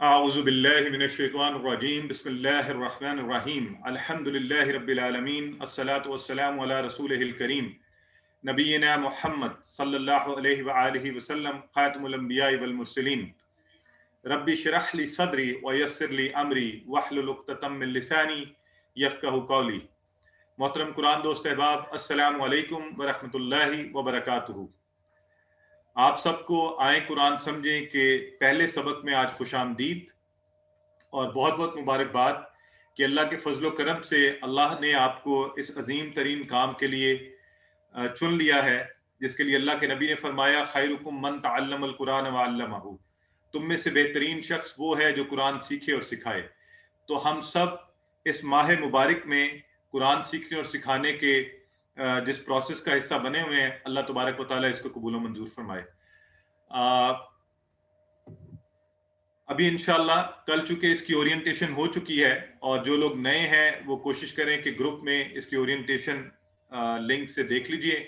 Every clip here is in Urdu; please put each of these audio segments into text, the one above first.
أعوذ بالله من الشيطان الرجيم بسم الله الرحمن الرحيم الحمد لله رب العالمين الصلاة والسلام على رسوله الكريم نبينا محمد صلى الله عليه وآله وسلم خاتم الأنبياء والمرسلين ربي اشرح لي صدري ويسر لي أمري واحلل عقدة من لساني يفقهوا قولي. محترم قرآن دوست احباب، السلام علیکم ورحمۃ اللہ وبرکاتہ. آپ سب کو آئیں قرآن سمجھیں کہ پہلے سبق میں آج خوش آمدید اور بہت بہت مبارکباد کہ اللہ کے فضل و کرم سے اللہ نے آپ کو اس عظیم ترین کام کے لیے چن لیا ہے، جس کے لیے اللہ کے نبی نے فرمایا خیرکم من تعلم القرآن وعلمہ، تم میں سے بہترین شخص وہ ہے جو قرآن سیکھے اور سکھائے. تو ہم سب اس ماہ مبارک میں قرآن سیکھنے اور سکھانے کے جس پروسیس کا حصہ بنے ہوئے ہیں، اللہ تبارک و تعالیٰ اس کو قبول و منظور فرمائے. ابھی انشاءاللہ کل چونکہ اس کی اورینٹیشن ہو چکی ہے، اور جو لوگ نئے ہیں وہ کوشش کریں کہ گروپ میں اس کی اورینٹیشن لنک سے دیکھ لیجئے.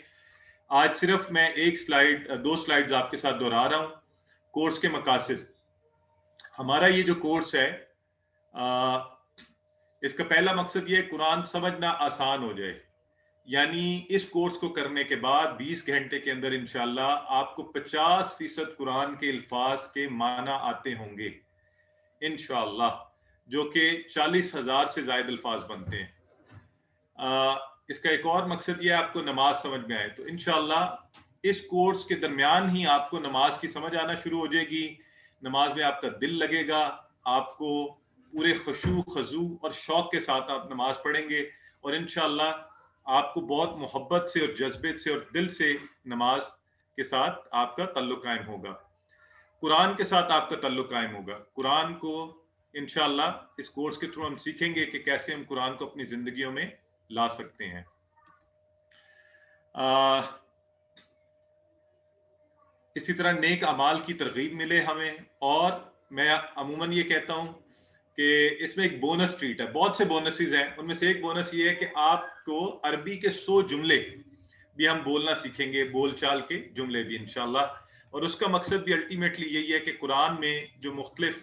آج صرف میں دو سلائیڈز آپ کے ساتھ دہرا رہا ہوں. کورس کے مقاصد. ہمارا یہ جو کورس ہے اس کا پہلا مقصد یہ قرآن سمجھنا آسان ہو جائے. یعنی اس کورس کو کرنے کے بعد 20 گھنٹے کے اندر انشاءاللہ آپ کو 50% قرآن کے الفاظ کے معنی آتے ہوں گے انشاءاللہ، جو کہ 40,000 سے زائد الفاظ بنتے ہیں. اس کا ایک اور مقصد یہ ہے آپ کو نماز سمجھ میں آئے. تو انشاءاللہ اس کورس کے درمیان ہی آپ کو نماز کی سمجھ آنا شروع ہو جائے گی. نماز میں آپ کا دل لگے گا، آپ کو پورے خشوع خضوع اور شوق کے ساتھ آپ نماز پڑھیں گے، اور انشاءاللہ آپ کو بہت محبت سے اور جذبے سے اور دل سے نماز کے ساتھ آپ کا تعلق قائم ہوگا، قرآن کے ساتھ آپ کا تعلق قائم ہوگا. قرآن کو انشاءاللہ اس کورس کے تھرو ہم سیکھیں گے کہ کیسے ہم قرآن کو اپنی زندگیوں میں لا سکتے ہیں. اسی طرح نیک اعمال کی ترغیب ملے ہمیں. اور میں عموماً یہ کہتا ہوں کہ اس میں ایک بونس ٹریٹ ہے، بہت سے بونسز ہیں، ان میں سے ایک بونس یہ ہے کہ آپ کو عربی کے 100 جملے بھی ہم بولنا سیکھیں گے، بول چال کے جملے بھی انشاءاللہ. اور اس کا مقصد بھی الٹیمیٹلی یہی ہے کہ قرآن میں جو مختلف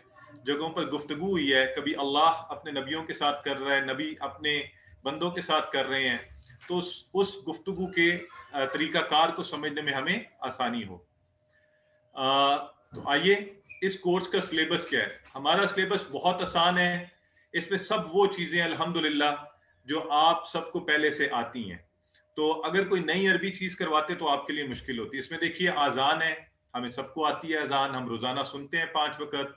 جگہوں پر گفتگو ہوئی ہے، کبھی اللہ اپنے نبیوں کے ساتھ کر رہا ہے، نبی اپنے بندوں کے ساتھ کر رہے ہیں، تو اس گفتگو کے طریقہ کار کو سمجھنے میں ہمیں آسانی ہو. تو آئیے اس کورس کا سلیبس کیا ہے. ہمارا سلیبس بہت آسان ہے. اس میں سب وہ چیزیں الحمدللہ جو آپ سب کو پہلے سے آتی ہیں. تو اگر کوئی نئی عربی چیز کرواتے تو آپ کے لیے مشکل ہوتی ہے. اس میں دیکھیے آذان ہے، ہمیں سب کو آتی ہے اذان، ہم روزانہ سنتے ہیں 5 وقت.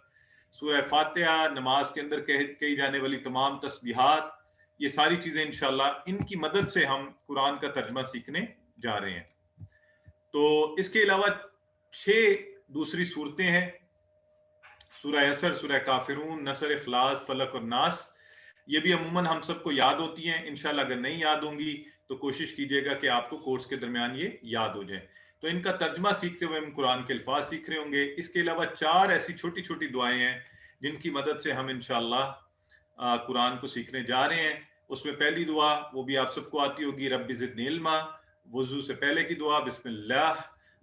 سورہ فاتحہ، نماز کے اندر کہی جانے والی تمام تسبیحات، یہ ساری چیزیں انشاءاللہ ان کی مدد سے ہم قرآن کا ترجمہ سیکھنے جا رہے ہیں. تو اس کے علاوہ 6 دوسری صورتیں ہیں، سورہ عصر، سورہ کافرون، نصر، اخلاص، فلق اور ناس. یہ بھی عموماً ہم سب کو یاد ہوتی ہیں. انشاءاللہ اگر نہیں یاد ہوں گی تو کوشش کیجئے گا کہ آپ کو کورس کے درمیان یہ یاد ہو جائیں. تو ان کا ترجمہ سیکھتے ہوئے ہم قرآن کے الفاظ سیکھ رہے ہوں گے. اس کے علاوہ 4 ایسی چھوٹی چھوٹی دعائیں ہیں جن کی مدد سے ہم انشاءاللہ قرآن کو سیکھنے جا رہے ہیں. اس میں پہلی دعا وہ بھی آپ سب کو آتی ہوگی، رب زدنی علما. وضو سے پہلے کی دعا بسم اللہ.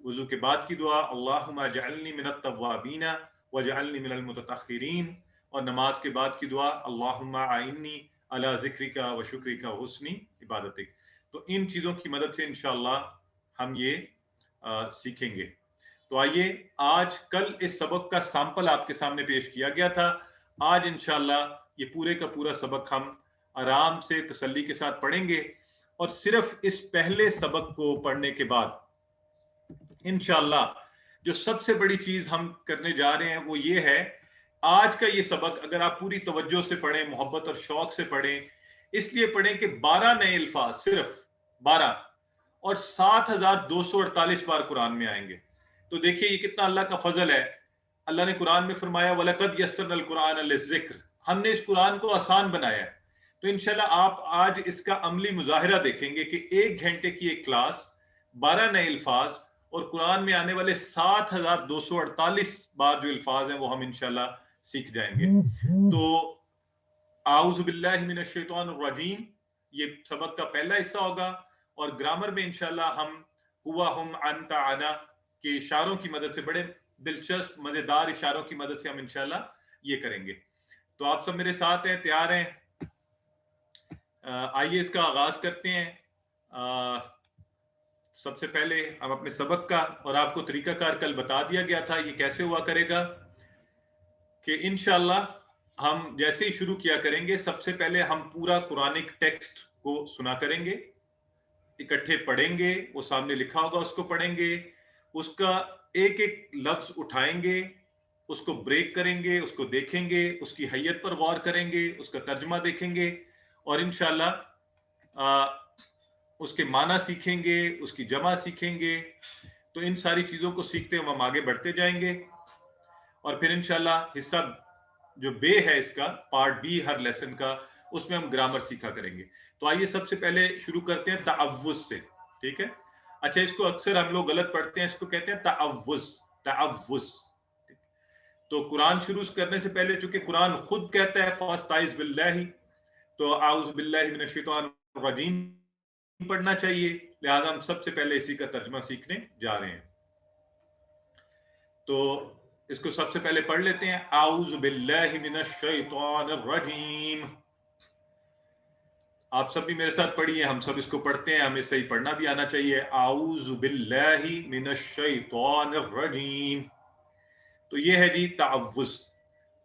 وضو کے بعد کی دعا اللہم اجعلنی من التوابین واجعلنی من المتطہرین. اور نماز کے بعد کی دعا اللہم اعنی علی ذکرک و شکرک و حسن عبادتک. تو ان چیزوں کی مدد سے انشاءاللہ ہم یہ سیکھیں گے. تو آئیے آج کل اس سبق کا سیمپل آپ کے سامنے پیش کیا گیا تھا. آج انشاءاللہ یہ پورے کا پورا سبق ہم آرام سے تسلی کے ساتھ پڑھیں گے. اور صرف اس پہلے سبق کو پڑھنے کے بعد انشاءاللہ جو سب سے بڑی چیز ہم کرنے جا رہے ہیں وہ یہ ہے، آج کا یہ سبق اگر آپ پوری توجہ سے پڑھیں، محبت اور شوق سے پڑھیں، اس لیے پڑھیں کہ 12 نئے الفاظ، صرف 12، اور 7,248 بار قرآن میں آئیں گے. تو دیکھیے یہ کتنا اللہ کا فضل ہے. اللہ نے قرآن میں فرمایا وَلَقَدْ يَسَّرْنَا الْقُرْآنَ لِلذِّكْرِ، ہم نے اس قرآن کو آسان بنایا ہے. تو انشاءاللہ آپ آج اس کا عملی مظاہرہ دیکھیں گے کہ 1 گھنٹے کی ایک کلاس، 12 نئے الفاظ، اور قرآن میں آنے والے 7,248 بار جو الفاظ ہیں وہ ہم انشاءاللہ سیکھ جائیں گے. تو اعوذ باللہ من الشیطان الرجیم یہ سبق کا پہلا حصہ ہوگا. اور گرامر میں انشاءاللہ ہم ہوا، ہم، انت، انا کے اشاروں کی مدد سے، بڑے دلچسپ مزیدار اشاروں کی مدد سے ہم انشاءاللہ یہ کریں گے. تو آپ سب میرے ساتھ ہیں, تیار ہیں؟ آئیے اس کا آغاز کرتے ہیں. سب سے پہلے ہم اپنے سبق کا, اور آپ کو طریقہ کار کل بتا دیا گیا تھا یہ کیسے ہوا کرے گا, کہ انشاءاللہ ہم جیسے ہی شروع کیا کریں گے سب سے پہلے ہم پورا قرآنک ٹیکسٹ کو سنا کریں گے, اکٹھے پڑھیں گے, وہ سامنے لکھا ہوگا اس کو پڑھیں گے, اس کا ایک ایک لفظ اٹھائیں گے, اس کو بریک کریں گے, اس کو دیکھیں گے, اس کی حیت پر غور کریں گے, اس کا ترجمہ دیکھیں گے, اور انشاءاللہ اس کے معنی سیکھیں گے, اس کی جمع سیکھیں گے. تو ان ساری چیزوں کو سیکھتے ہم آگے بڑھتے جائیں گے, اور پھر انشاءاللہ حصہ جو بے ہے اس کا, پارٹ بی ہر لیسن کا, اس میں ہم گرامر سیکھا کریں گے. تو آئیے سب سے پہلے شروع کرتے ہیں تعوذ سے, ٹھیک ہے؟ اچھا, اس کو اکثر ہم لوگ غلط پڑھتے ہیں, اس کو کہتے ہیں تعوذ, تعوذ. تو قرآن شروع کرنے سے پہلے چونکہ قرآن خود کہتا ہے فاستعذ باللہ, تو اعوذ باللہ من الشیطان الرجیم پڑھنا چاہیے, لہذا ہم سب سے پہلے اسی کا ترجمہ سیکھنے جا رہے ہیں. تو اس کو سب سے پہلے پڑھ لیتے ہیں. اعوذ باللہ من الشیطان الرجیم. آپ سب بھی میرے ساتھ پڑھیے, ہم سب اس کو پڑھتے ہیں, ہمیں صحیح پڑھنا بھی آنا چاہیے. اعوذ باللہ من الشیطان الرجیم. تو یہ ہے جی تعوذ.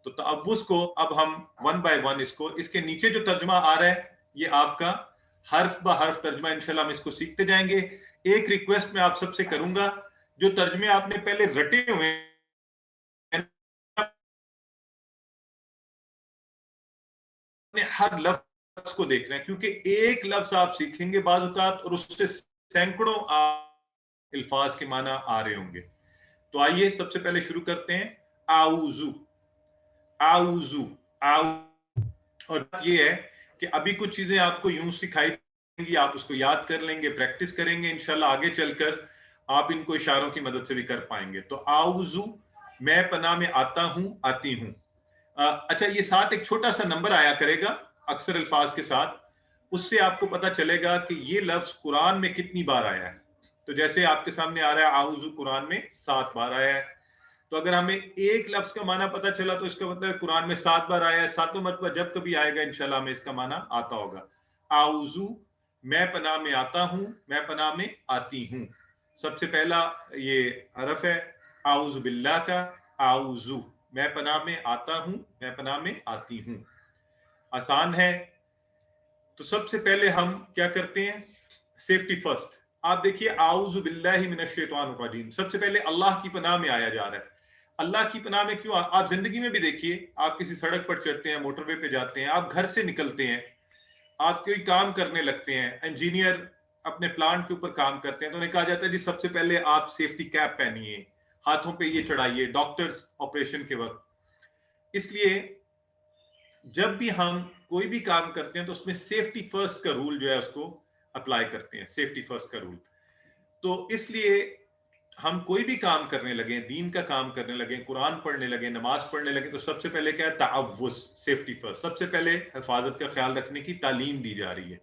تو تعوذ کو اب ہم ون بائی ون اس کے نیچے جو ترجمہ آ رہا ہے یہ آپ کا حرف بہ حرف ترجمہ انشاءاللہ ہم اس کو سیکھتے جائیں گے. ایک ریکویسٹ میں آپ سب سے کروں گا, جو ترجمے آپ نے پہلے رٹے ہوئے ہر لفظ کو دیکھ رہے ہیں, کیونکہ ایک لفظ آپ سیکھیں گے بعض اوقات اور اس سے سینکڑوں الفاظ کے معنی آ رہے ہوں گے. تو آئیے سب سے پہلے شروع کرتے ہیں. اعوذ, اعوذ, اور یہ ہے کہ ابھی کچھ چیزیں آپ کو یوں سکھائی دیں گی, آپ اس کو یاد کر لیں گے, پریکٹس کریں گے, انشاءاللہ آگے چل کر آپ ان کو اشاروں کی مدد سے بھی کر پائیں گے. تو اعوذ, میں پناہ میں آتا ہوں, آتی ہوں. اچھا, یہ ساتھ ایک چھوٹا سا نمبر آیا کرے گا اکثر الفاظ کے ساتھ, اس سے آپ کو پتا چلے گا کہ یہ لفظ قرآن میں کتنی بار آیا ہے. تو جیسے آپ کے سامنے آ رہا ہے اعوذ قرآن میں 7 بار آیا ہے, تو اگر ہمیں ایک لفظ کا معنی پتا چلا تو اس کا مطلب قرآن میں 7 بار آیا ہے, 7 مرتبہ جب کبھی آئے گا انشاءاللہ ہمیں اس کا معنی آتا ہوگا. اعوذ, میں پناہ میں آتا ہوں, میں پناہ میں آتی ہوں. سب سے پہلا یہ حرف ہے اعوذ باللہ کا, اعوذ, میں پناہ میں آتا ہوں, میں پناہ میں آتی ہوں. آسان ہے. تو سب سے پہلے ہم کیا کرتے ہیں, سیفٹی فرسٹ. آپ دیکھیے اعوذ باللہ من الشیطان الرجیم, سب سے پہلے اللہ کی پناہ میں آیا جا رہا ہے. اللہ کی پناہ میں کیوں؟ آپ زندگی میں بھی دیکھیے, آپ کسی سڑک پر چڑھتے ہیں, موٹر وے پہ جاتے ہیں, آپ گھر سے نکلتے ہیں, آپ کوئی کام کرنے لگتے ہیں, انجینئر اپنے پلانٹ کے اوپر کام کرتے ہیں, تو انہیں کہا جاتا ہے جی سب سے پہلے آپ سیفٹی کیپ پہنیے, ہاتھوں پہ یہ چڑھائیے, ڈاکٹرز آپریشن کے وقت. اس لیے جب بھی ہم کوئی بھی کام کرتے ہیں تو اس میں سیفٹی فرسٹ کا رول جو ہے اس کو اپلائی کرتے ہیں, سیفٹی فرسٹ کا رول. تو اس لیے ہم کوئی بھی کام کرنے لگے, دین کا کام کرنے لگے, قرآن پڑھنے لگے, نماز پڑھنے لگے, تو سب سے پہلے کیا ہے, تعوذ, سیفٹی فرسٹ. سب سے پہلے حفاظت کا خیال رکھنے کی تعلیم دی جا رہی ہے,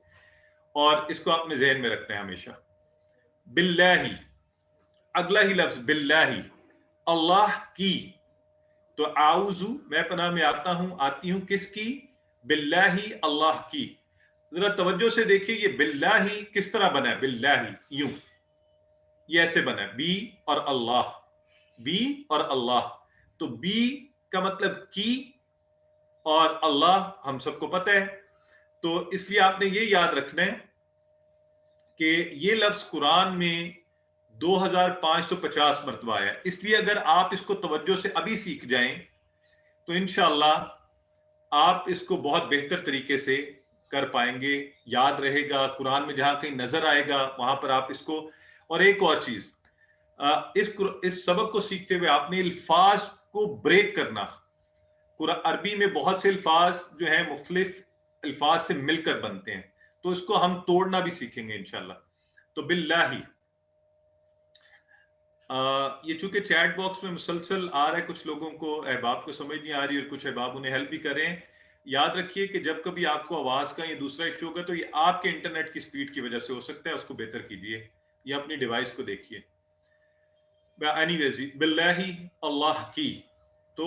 اور اس کو اپنے ذہن میں رکھنا ہے ہمیشہ. باللہ, اگلا ہی لفظ باللہ, اللہ کی. تو اعوذ, میں پناہ میں آتا ہوں, آتی ہوں, کس کی؟ باللہ, اللہ کی. ذرا توجہ سے دیکھیے یہ باللہ کس طرح بنا ہے. باللہ یوں, یہ ایسے بنا ہے, بی اور اللہ, بی اور اللہ. تو بی کا مطلب کی, اور اللہ ہم سب کو پتہ ہے. تو اس لیے آپ نے یہ یاد رکھنا ہے کہ یہ لفظ قرآن میں 2550 مرتبہ آیا. اس لیے اگر آپ اس کو توجہ سے ابھی سیکھ جائیں تو انشاءاللہ آپ اس کو بہت بہتر طریقے سے کر پائیں گے, یاد رہے گا. قرآن میں جہاں کہیں نظر آئے گا وہاں پر آپ اس کو. اور ایک اور چیز, اس سبق کو سیکھتے ہوئے آپ نے الفاظ کو بریک کرنا. عربی میں بہت سے الفاظ جو ہیں مختلف الفاظ سے مل کر بنتے ہیں, تو اس کو ہم توڑنا بھی سیکھیں گے انشاءاللہ. تو باللہ, یہ چونکہ چیٹ باکس میں مسلسل آ رہا ہے, کچھ لوگوں کو احباب کو سمجھ نہیں آ رہی اور کچھ احباب انہیں ہیلپ بھی کر رہے ہیں. یاد رکھیے کہ جب کبھی آپ کو آواز کا یہ دوسرا ایشو ہوگا تو یہ آپ کے انٹرنیٹ کی سپیڈ کی وجہ سے ہو سکتا ہے, اس کو بہتر کیجیے یا اپنی ڈیوائس کو دیکھیے. اینی ویز, باللہ, اللہ کی. تو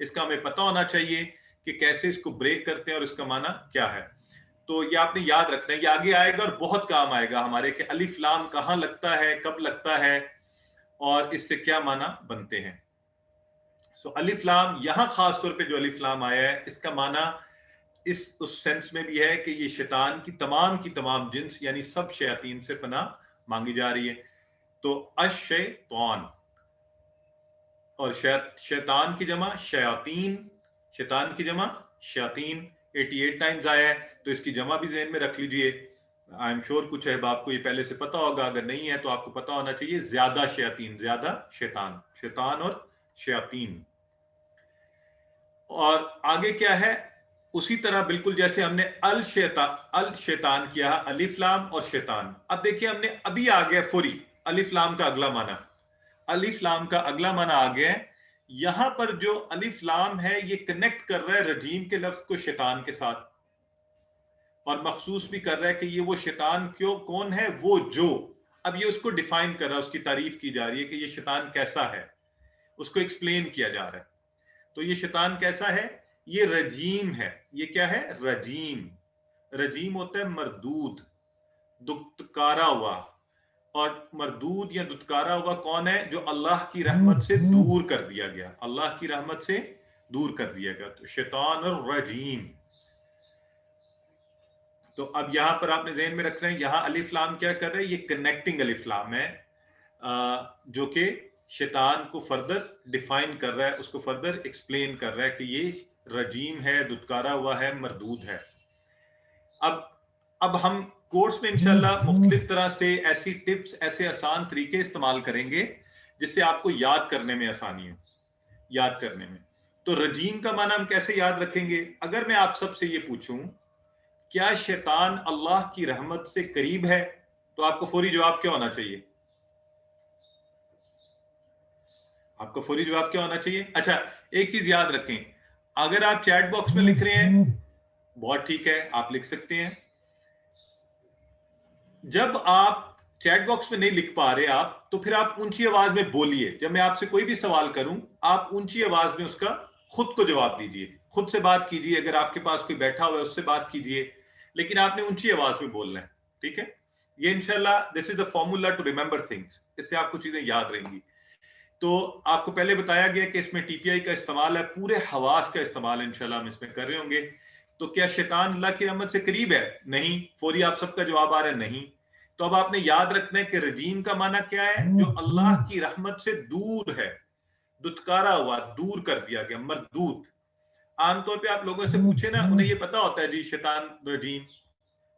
اس کا ہمیں پتہ ہونا چاہیے کہ کیسے اس کو بریک کرتے ہیں اور اس کا معنی کیا ہے. تو یہ آپ نے یاد رکھنا ہے, یہ آگے آئے گا اور بہت کام آئے گا ہمارے کہ الف لام کہاں لگتا ہے, کب لگتا ہے, اور اس سے کیا معنی بنتے ہیں. سو الف لام یہاں خاص طور پہ جو الف لام آیا ہے اس کا معنی اس سینس میں بھی ہے کہ یہ شیطان کی تمام جنس یعنی سب شیاطین سے پناہ مانگی جا رہی ہے. تو الشیطان اور شیطان کی جمع شیاطین, شیطان کی جمع شیاطین 88 ٹائمز آیا ہے, تو اس کی جمع بھی ذہن میں رکھ لیجئے. آئی ایم شور کچھ احباب کو یہ پہلے سے پتا ہوگا, اگر نہیں ہے تو آپ کو پتا ہونا چاہیے. زیادہ شیاطین, زیادہ شیطان, شیطان اور شیاطین. اور آگے کیا ہے, اسی طرح بالکل جیسے ہم نے الشیطان کیا, الف لام اور شیطان. اب دیکھیں ہم نے ابھی آ گیا فوری الف لام کا اگلا معنی, الف لام کا اگلا معنی آ گیا. یہاں پر جو الف لام ہے یہ کنیکٹ کر رہا ہے رجیم کے لفظ کو شیطان کے ساتھ, اور مخصوص بھی کر رہا ہے کہ یہ وہ شیطان کون ہے, وہ جو. اب یہ اس کو ڈیفائن کر رہا ہے, اس کی تعریف کی جا رہی ہے کہ یہ شیطان کیسا ہے, اس کو ایکسپلین کیا جا رہا ہے. تو یہ شیطان کیسا ہے, یہ رجیم ہے. یہ کیا ہے, رجیم. رجیم ہوتا ہے مردود, دتکارا ہوا. اور مردود یا دتکارا ہوا کون ہے, جو اللہ کی رحمت سے دور کر دیا گیا, اللہ کی رحمت سے دور کر دیا گیا. تو شیطان الرجیم. تو اب یہاں پر آپ نے ذہن میں رکھنا ہے, یہاں الف لام کیا کر رہے ہیں, یہ کنیکٹنگ الف لام ہے جو کہ شیطان کو فردر ڈیفائن کر رہا ہے, اس کو فردر ایکسپلین کر رہا ہے کہ یہ رجیم ہے, دتکارا ہوا ہے, مردود ہے. اب ہم کورس میں انشاءاللہ مختلف طرح سے ایسی ٹپس, ایسے آسان طریقے استعمال کریں گے جس سے آپ کو یاد کرنے میں آسانی ہو, یاد کرنے میں. تو رجیم کا معنی ہم کیسے یاد رکھیں گے؟ اگر میں آپ سب سے یہ پوچھوں کیا شیطان اللہ کی رحمت سے قریب ہے, تو آپ کو فوری جواب کیا ہونا چاہیے؟ آپ کو فوری جواب کیا ہونا چاہیے؟ اچھا ایک چیز یاد رکھیں, اگر آپ چیٹ باکس میں لکھ رہے ہیں بہت ٹھیک ہے, آپ لکھ سکتے ہیں. جب آپ چیٹ باکس میں نہیں لکھ پا رہے آپ, تو پھر آپ اونچی آواز میں بولیے. جب میں آپ سے کوئی بھی سوال کروں, آپ اونچی آواز میں اس کا خود کو جواب دیجیے, خود سے بات کیجیے. اگر آپ کے پاس کوئی بیٹھا ہوا ہے اس سے بات کیجیے, لیکن آپ نے اونچی آواز میں بولنا ہے, ٹھیک ہے؟ یہ انشاءاللہ this is the formula to remember things, اس سے آپ کو چیزیں یاد رہیں گی. تو آپ کو پہلے بتایا گیا کہ اس میں ٹی پی آئی کا استعمال ہے, پورے حواس کا استعمال انشاءاللہ ہم اس میں کر رہے ہوں گے. تو کیا شیطان اللہ کی رحمت سے قریب ہے؟ نہیں. فوری آپ سب کا جواب آ رہا ہے نہیں. تو اب آپ نے یاد رکھنا ہے کہ رجیم کا معنی کیا ہے, جو اللہ کی رحمت سے دور ہے, دتکارا ہوا, دور کر دیا گیا, مردود. عام طور پہ آپ لوگوں سے پوچھے نا, انہیں یہ پتا ہوتا ہے جی شیطان رجیم,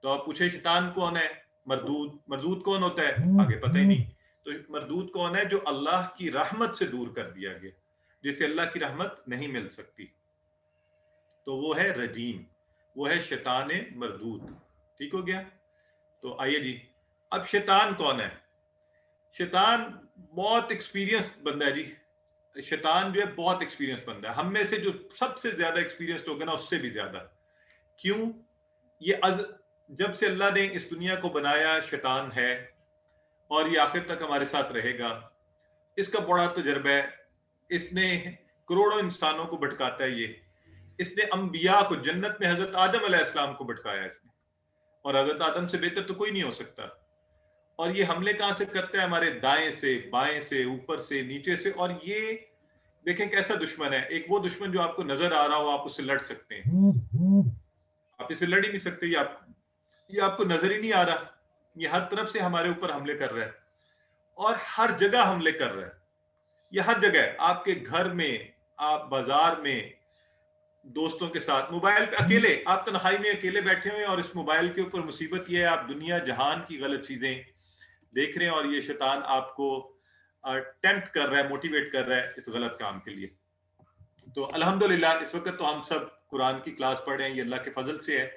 تو آپ پوچھے شیطان کون ہے, مردود. مردود کون ہوتا ہے, آگے پتہ ہی نہیں. تو مردود کون ہے, جو اللہ کی رحمت سے دور کر دیا گیا, جسے اللہ کی رحمت نہیں مل سکتی, تو وہ ہے رجیم, وہ ہے شیطان مردود. ٹھیک ہو گیا؟ تو آئیے جی, اب شیطان کون ہے؟ شیطان بہت ایکسپیرینس بندہ ہے جی. شیطان جو ہے بہت ایکسپیرینس بندہ ہے, ہم میں سے جو سب سے زیادہ ایکسپیرینس ہوگا نا, اس سے بھی زیادہ. کیوں؟ یہ جب سے اللہ نے اس دنیا کو بنایا شیطان ہے, اور یہ آخر تک ہمارے ساتھ رہے گا. اس کا بڑا تجربہ ہے, اس نے کروڑوں انسانوں کو بھٹکاتا ہے. یہ اس نے انبیاء کو, جنت میں حضرت آدم علیہ السلام کو بھٹکایا اس نے, اور حضرت آدم سے بہتر تو کوئی نہیں ہو سکتا. اور یہ حملے کہاں سے کرتا ہے؟ ہمارے دائیں سے, بائیں سے, اوپر سے, نیچے سے. اور یہ دیکھیں کیسا دشمن ہے. ایک وہ دشمن جو آپ کو نظر آ رہا ہو, آپ اس سے لڑ سکتے ہیں, آپ اس سے لڑ ہی نہیں سکتے. یہ آپ کو نظر ہی نہیں آ رہا. یہ ہر طرف سے ہمارے اوپر حملے کر رہا ہے, اور ہر جگہ حملے کر رہا ہے. یہ ہر جگہ ہے, آپ کے گھر میں, آپ بازار میں, دوستوں کے ساتھ, موبائل پہ اکیلے, آپ تنہائی میں اکیلے بیٹھے ہوئے, اور اس موبائل کے اوپر مصیبت یہ ہے آپ دنیا جہان کی غلط چیزیں دیکھ رہے ہیں, اور یہ شیطان آپ کو ٹیمپٹ کر رہا ہے, موٹیویٹ کر رہا ہے اس غلط کام کے لیے. تو الحمدللہ اس وقت تو ہم سب قرآن کی کلاس پڑھ رہے ہیں, یہ اللہ کے فضل سے ہے.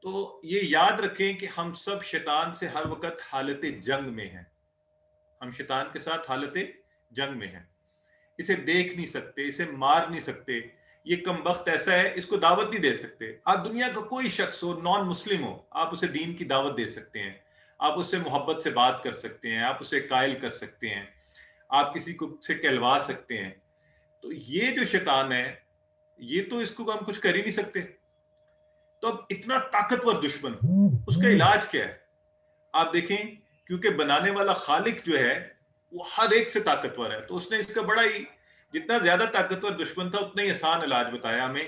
تو یہ یاد رکھیں کہ ہم سب شیطان سے ہر وقت حالت جنگ میں ہیں. ہم شیطان کے ساتھ حالت جنگ میں ہیں. اسے دیکھ نہیں سکتے, اسے مار نہیں سکتے. یہ کم بخت ایسا ہے, اس کو دعوت نہیں دے سکتے. آپ دنیا کا کوئی شخص ہو, نان مسلم ہو, آپ اسے دین کی دعوت دے سکتے ہیں, آپ اس سے محبت سے بات کر سکتے ہیں, آپ اسے قائل کر سکتے ہیں, آپ کسی کو سے کہلوا سکتے ہیں. تو یہ جو شیطان ہے یہ تو اس کو ہم کچھ کر ہی نہیں سکتے. تو اب اتنا طاقتور دشمن, اس کا علاج کیا ہے؟ آپ دیکھیں, کیونکہ بنانے والا خالق جو ہے وہ ہر ایک سے طاقتور ہے, تو اس نے اس کا بڑا ہی, جتنا زیادہ طاقتور دشمن تھا اتنا ہی آسان علاج بتایا ہمیں.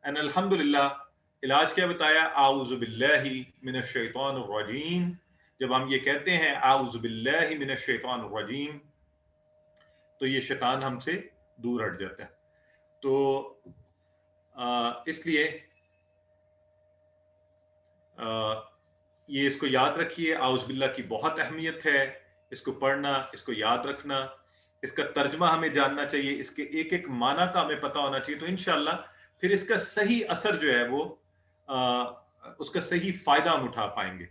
ان الحمدللہ, علاج کیا بتایا؟ اعوذ باللہ من الشیطان الرجیم. جب ہم یہ کہتے ہیں اعوذ باللہ من الشیطان الرجیم تو یہ شیطان ہم سے دور ہٹ جاتا ہے. تو اس لیے یہ اس کو یاد رکھیے, اعوذ باللہ کی بہت اہمیت ہے. اس کو پڑھنا, اس کو یاد رکھنا, اس کا ترجمہ ہمیں جاننا چاہیے, اس کے ایک ایک معنی کا ہمیں پتہ ہونا چاہیے. تو انشاءاللہ پھر اس کا صحیح اثر جو ہے وہ اس کا صحیح فائدہ ہم اٹھا پائیں گے.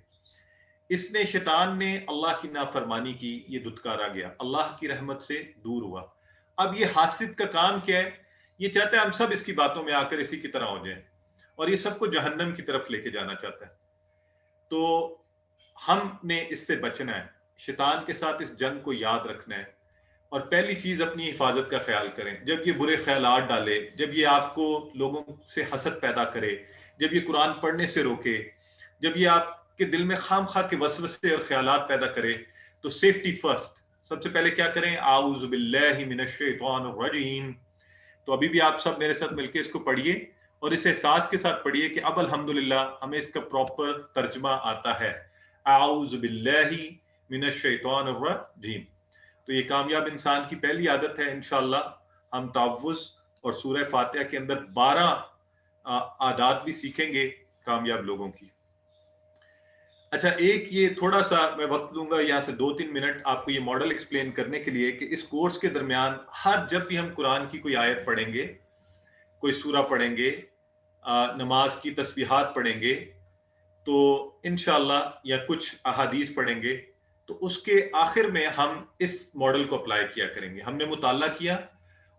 اس نے, شیطان نے اللہ کی نافرمانی کی, یہ دھتکارا گیا, اللہ کی رحمت سے دور ہوا. اب یہ حاسد کا کام کیا ہے؟ یہ چاہتا ہے ہم سب اس کی باتوں میں آ کر اسی کی طرح ہو جائیں, اور یہ سب کو جہنم کی طرف لے کے جانا چاہتا ہے. تو ہم نے اس سے بچنا ہے, شیطان کے ساتھ اس جنگ کو یاد رکھنا ہے. اور پہلی چیز اپنی حفاظت کا خیال کریں. جب یہ برے خیالات ڈالے, جب یہ آپ کو لوگوں سے حسد پیدا کرے, جب یہ قرآن پڑھنے سے روکے, جب یہ آپ کے دل میں خام خواہ کے وسوسے اور خیالات پیدا کرے, تو سیفٹی فرسٹ. سب سے پہلے کیا کریں؟ اعوذ باللہ من الشیطان الرجیم. تو ابھی بھی آپ سب میرے ساتھ مل کے اس کو پڑھیے, اور اس احساس کے ساتھ پڑھیے کہ اب الحمدللہ ہمیں اس کا پراپر ترجمہ آتا ہے. اعوذ باللہ من الشیطان الرجیم. تو یہ کامیاب انسان کی پہلی عادت ہے. انشاءاللہ ہم تعوذ اور سورہ فاتحہ کے اندر 12 عادات بھی سیکھیں گے کامیاب لوگوں کی. اچھا, ایک یہ تھوڑا سا میں وقت لوں گا یہاں سے 2-3 منٹ آپ کو یہ ماڈل ایکسپلین کرنے کے لیے کہ اس کورس کے درمیان ہر جب بھی ہم قرآن کی کوئی آیت پڑھیں گے, کوئی سورہ پڑھیں گے, نماز کی تسبیحات پڑھیں گے, تو انشاءاللہ یا کچھ احادیث پڑھیں گے, تو اس کے آخر میں ہم اس ماڈل کو اپلائی کیا کریں گے. ہم نے مطالعہ کیا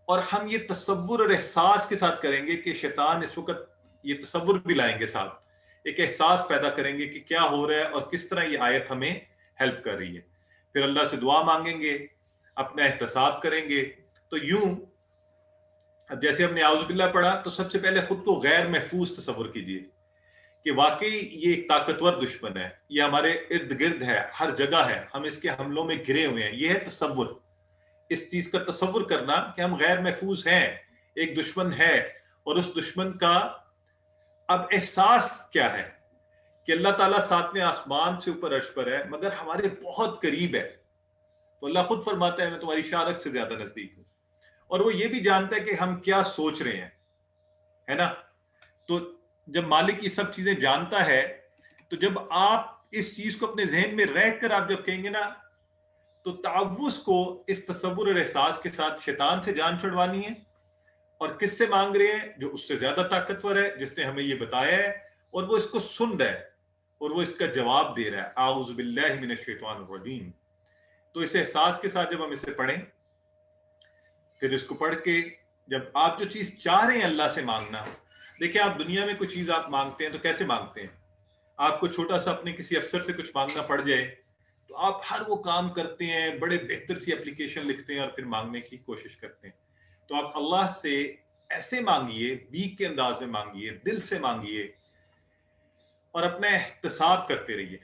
اور ہم یہ تصور اور احساس کے ساتھ کریں گے کہ شیطان اس وقت, یہ تصور بھی لائیں گے ساتھ, ایک احساس پیدا کریں گے کہ کیا ہو رہا ہے اور کس طرح یہ آیت ہمیں ہیلپ کر رہی ہے. پھر اللہ سے دعا مانگیں گے, اپنا احتساب کریں گے. تو یوں اب جیسے ہم نے اعوذ باللہ پڑھا, تو سب سے پہلے خود کو غیر محفوظ تصور کیجئے کہ واقعی یہ ایک طاقتور دشمن ہے, یہ ہمارے ارد گرد ہے, ہر جگہ ہے, ہم اس کے حملوں میں گھرے ہوئے ہیں. یہ ہے تصور, اس چیز کا تصور کرنا کہ ہم غیر محفوظ ہیں, ایک دشمن ہے. اور اس دشمن کا اب احساس کیا ہے کہ اللہ تعالیٰ 7ویں آسمان سے اوپر عرش پر ہے, مگر ہمارے بہت قریب ہے. تو اللہ خود فرماتا ہے میں تمہاری شارک سے زیادہ نزدیک ہوں. اور وہ یہ بھی جانتا ہے کہ ہم کیا سوچ رہے ہیں, ہے نا. تو جب مالک یہ سب چیزیں جانتا ہے, تو جب آپ اس چیز کو اپنے ذہن میں رہ کر آپ جب کہیں گے نا, تو تعوذ کو اس تصور اور احساس کے ساتھ شیطان سے جان چھڑوانی ہے. اور کس سے مانگ رہے ہیں؟ جو اس سے زیادہ طاقتور ہے, جس نے ہمیں یہ بتایا ہے, اور وہ اس کو سن رہا ہے اور وہ اس کا جواب دے رہا ہے. اعوذ باللہ من الشیطان الرجیم. تو اس احساس کے ساتھ جب ہم اسے پڑھیں, پھر اس کو پڑھ کے جب آپ جو چیز چاہ رہے ہیں اللہ سے مانگنا, دیکھیں آپ دنیا میں کوئی چیز آپ مانگتے ہیں تو کیسے مانگتے ہیں؟ آپ کو چھوٹا سا اپنے کسی افسر سے کچھ مانگنا پڑ جائے تو آپ ہر وہ کام کرتے ہیں, بڑے بہتر سی اپلیکیشن لکھتے ہیں اور پھر مانگنے کی کوشش کرتے ہیں. تو آپ اللہ سے ایسے مانگیے, بیک کے انداز میں مانگیے, دل سے مانگیے, اور اپنا احتساب کرتے رہیے.